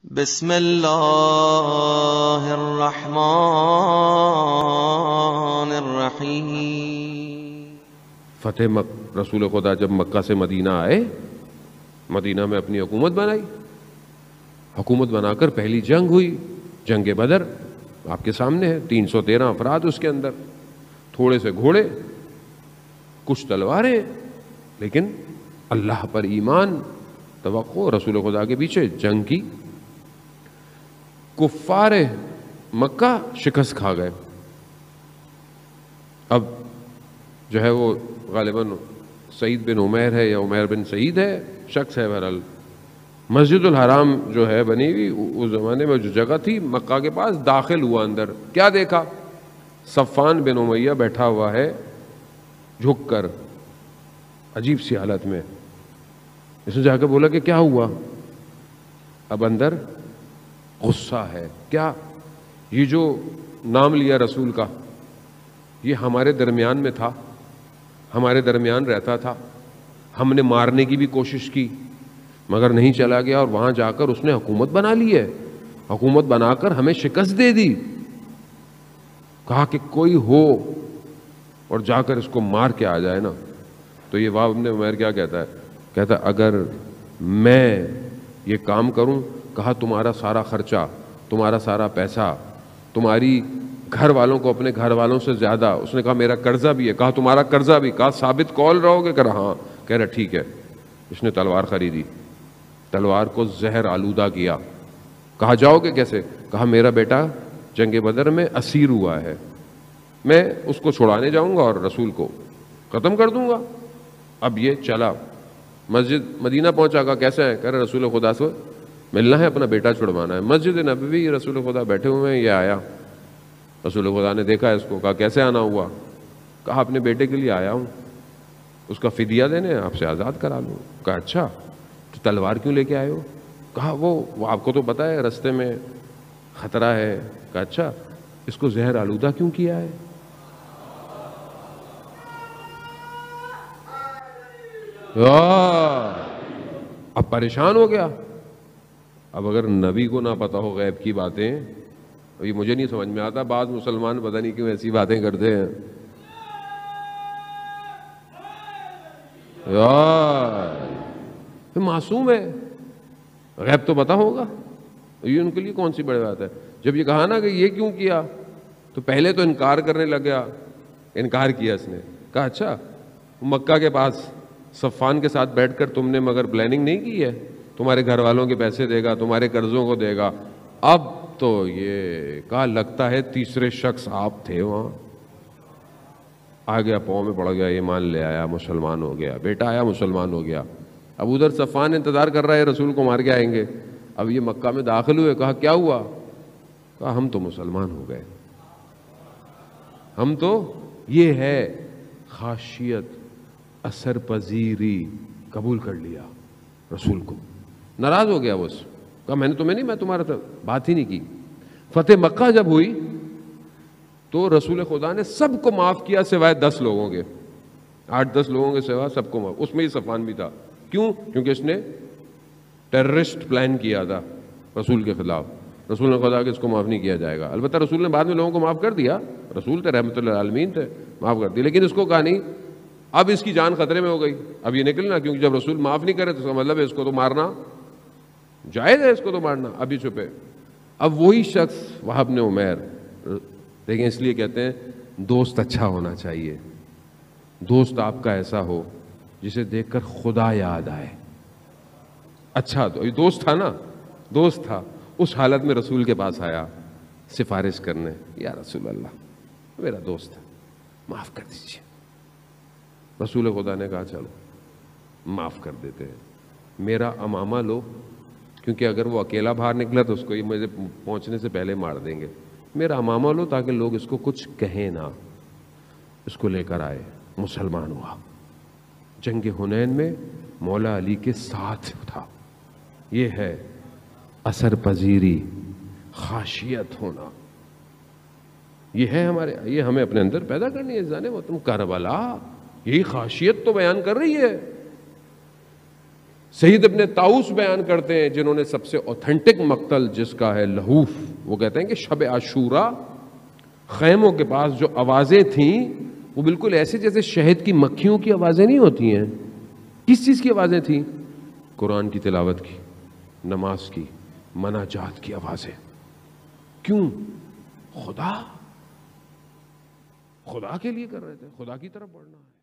بسم اللہ الرحمن الرحیم۔ رسول خدا جب مکہ سے مدینہ آئے، مدینہ میں اپنی حکومت بنائی، حکومت بنا کر پہلی جنگ ہوئی، جنگ بدر آپ کے سامنے ہے، 313 افراد اس کے اندر، تھوڑے سے گھوڑے، کچھ تلواریں، لیکن اللہ پر ایمان، توقع، رسول خدا کے پیچھے جنگ کی۔ کفار مکہ شکست کھا گئے۔ اب جو ہے وہ غالباً سعید بن عمیر ہے یا عمیر بن سعید ہے، شخص ہے بہرحال، مسجد الحرام جو ہے بنی ہوئی اس زمانے میں جو جگہ تھی مکہ کے پاس، داخل ہوا اندر، کیا دیکھا؟ صفان بن امیہ بیٹھا ہوا ہے جھک کر، عجیب سی حالت میں۔ اس نے جا کے بولا کہ کیا ہوا؟ اب اندر غصہ ہے، کیا یہ جو نام لیا رسول کا، یہ ہمارے درمیان میں تھا، ہمارے درمیان رہتا تھا، ہم نے مارنے کی بھی کوشش کی مگر نہیں چلا گیا، اور وہاں جا کر اس نے حکومت بنا لی ہے، حکومت بنا کر ہمیں شکست دے دی۔ کہا کہ کوئی ہو اور جا کر اس کو مار کے آ جائے نا۔ تو یہ واب ابن عمیر کیا کہتا ہے؟ کہتا ہے اگر میں یہ کام کروں، کہا تمہارا سارا خرچہ، تمہارا سارا پیسہ، تمہاری گھر والوں کو اپنے گھر والوں سے زیادہ، اس نے کہا میرا قرضہ بھی ہے، کہا تمہارا قرضہ بھی، کہا ثابت قول رہو گے؟ کہہ رہا ہاں، کہہ رہا ٹھیک ہے۔ اس نے تلوار خریدی، تلوار کو زہر آلودہ کیا۔ کہا جاؤ گے کیسے؟ کہا میرا بیٹا جنگ بدر میں اسیر ہوا ہے، میں اس کو چھڑانے جاؤں گا اور رسول کو ختم کر دوں گا۔ اب یہ چلا، مسجد مدینہ پہنچا، کہا کیسا ہے؟ کہہ رہا رسول خدا سے ملنا ہے، اپنا بیٹا چھڑوانا ہے۔ مسجد نبوی، رسول خدا بیٹھے ہوئے ہیں، یہ آیا، رسول خدا نے دیکھا اس کو، کہا کیسے آنا ہوا؟ کہا اپنے بیٹے کے لیے آیا ہوں، اس کا فدیہ دینے، آپ سے آزاد کرا لوں۔ کہا اچھا، تو تلوار کیوں لے کے آئے ہو؟ کہا وہ آپ کو تو پتہ ہے رستے میں خطرہ ہے۔ کہا اچھا، اس کو زہر آلودہ کیوں کیا ہے؟ اب پریشان ہو گیا۔ اب اگر نبی کو نہ پتا ہو غیب کی باتیں، یہ مجھے نہیں سمجھ میں آتا، بعض مسلمان پتہ نہیں کیوں ایسی باتیں کرتے ہیں۔ معصوم ہے، غیب تو پتا ہوگا، یہ ان کے لیے کون سی بڑی بات ہے؟ جب یہ کہا نا کہ یہ کیوں کیا، تو پہلے تو انکار کرنے لگ گیا، انکار کیا اس نے۔ کہا اچھا، مکہ کے پاس صفان کے ساتھ بیٹھ کر تم نے مگر پلاننگ نہیں کی ہے، تمہارے گھر والوں کے پیسے دے گا، تمہارے قرضوں کو دے گا۔ اب تو یہ کہا لگتا ہے تیسرے شخص آپ تھے وہاں۔ آ گیا، پاؤں میں پڑ گیا، ایمان لے آیا، مسلمان ہو گیا، بیٹا آیا مسلمان ہو گیا۔ اب ادھر صفان انتظار کر رہا ہے رسول کو مار کے آئیں گے، اب یہ مکہ میں داخل ہوئے۔ کہا کیا ہوا؟ کہا ہم تو مسلمان ہو گئے، ہم تو، یہ ہے خاشیت، اثر پذیری، قبول کر لیا رسول کو۔ ناراض ہو گیا وہ، کہا میں نے تمہیں نہیں، میں تمہارا بات ہی نہیں کی۔ فتح مکہ جب ہوئی تو رسول خدا نے سب کو معاف کیا سوائے 10 لوگوں کے، 8-10 لوگوں کے سوا سب کو معاف، اس میں ہی صفان بھی تھا۔ کیوں؟ کیونکہ اس نے ٹیررسٹ پلان کیا تھا رسول کے خلاف۔ رسول نے خدا کہ اس کو معاف نہیں کیا جائے گا۔ البتہ رسول نے بعد میں لوگوں کو معاف کر دیا، رسول تھے، رحمت اللہ عالمین تھے، معاف کر دیا، لیکن اس کو کہا نہیں، اب اس کی جان خطرے میں ہو گئی، اب یہ نکلنا، کیونکہ جب رسول معاف نہیں کرے تو اس کا مطلب ہے اس کو تو مارنا جائز ہے، اس کو تو مارنا، ابھی چھپے۔ اب وہی شخص وہاب بن عمیر، دیکھیں اس لیے کہتے ہیں دوست اچھا ہونا چاہیے، دوست آپ کا ایسا ہو جسے دیکھ کر خدا یاد آئے۔ اچھا، تو یہ دوست تھا نا، دوست تھا، اس حالت میں رسول کے پاس آیا سفارش کرنے، یا رسول اللہ میرا دوست ہے، معاف کر دیجیے۔ رسول خدا نے کہا چلو معاف کر دیتے ہیں، میرا امامہ لو، کیونکہ اگر وہ اکیلا باہر نکلا تو اس کو یہ مجھے پہنچنے سے پہلے مار دیں گے، میرا امامہ لو تاکہ لوگ اس کو کچھ کہیں نہ۔ اس کو لے کر آئے، مسلمان ہوا، جنگ حنین میں مولا علی کے ساتھ تھا۔ یہ ہے اثر پذیری، خاشیت ہونا، یہ ہے ہمارے، یہ ہمیں اپنے اندر پیدا کرنی ہے۔ جانے وہ تم کربلا، یہی خاشیت تو بیان کر رہی ہے۔ سید ابن طاؤس بیان کرتے ہیں جنہوں نے سب سے اوتھینٹک مقتل جس کا ہے لہوف، وہ کہتے ہیں کہ شب عاشورہ خیموں کے پاس جو آوازیں تھیں وہ بالکل ایسے جیسے شہد کی مکھیوں کی آوازیں نہیں ہوتی ہیں. کس چیز کی آوازیں تھیں؟ قرآن کی تلاوت کی، نماز کی، مناجات کی آوازیں. کیوں؟ خدا کے لیے کر رہے تھے، خدا کی طرف بڑھنا ہے.